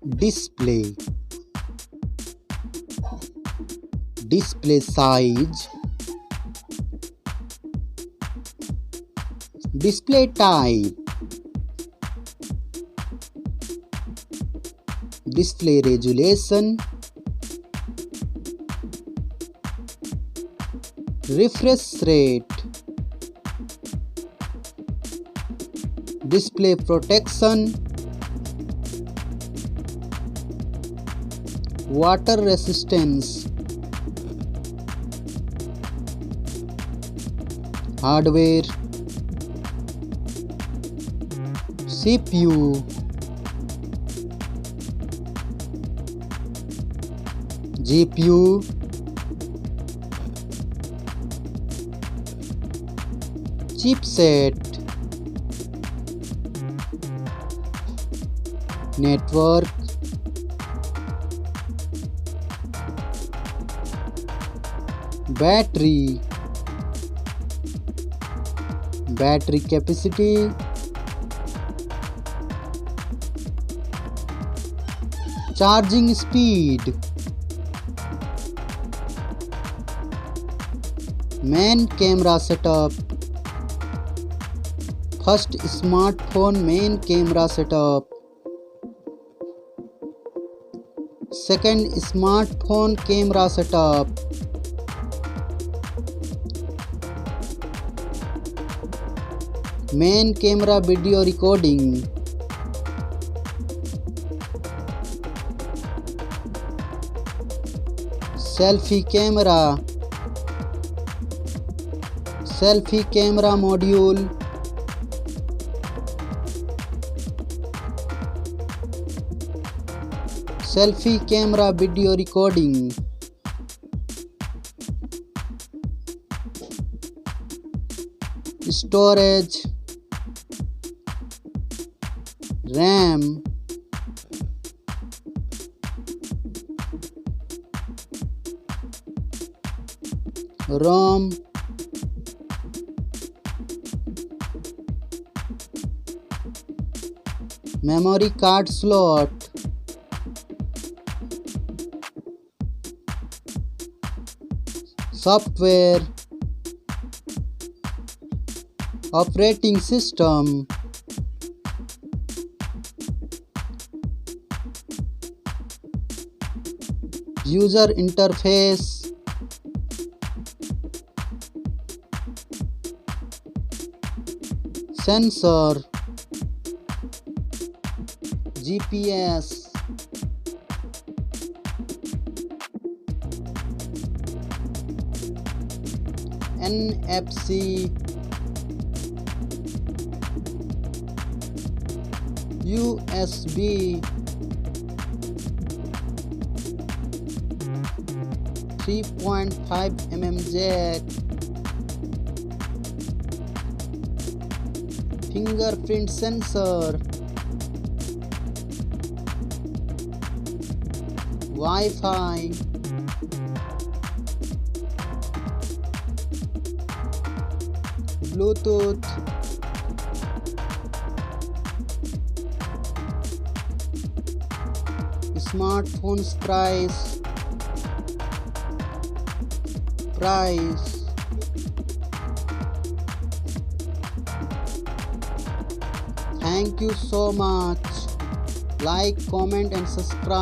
display, display size, display type, display resolution, refresh rate, display protection, water resistance, hardware, CPU, GPU, chipset, network, battery, battery capacity, charging speed, main camera setup. First smartphone main camera setup. Second smartphone camera setup. Main camera video recording. Selfie camera. Selfie camera module. Selfie camera video recording. Storage, RAM, ROM, memory card slot, software, operating system, user interface, sensor, GPS, NFC, USB, 3.5mm jack, fingerprint sensor, Wi-Fi, Bluetooth, smartphone's price. Thank you so much. Like, comment and subscribe.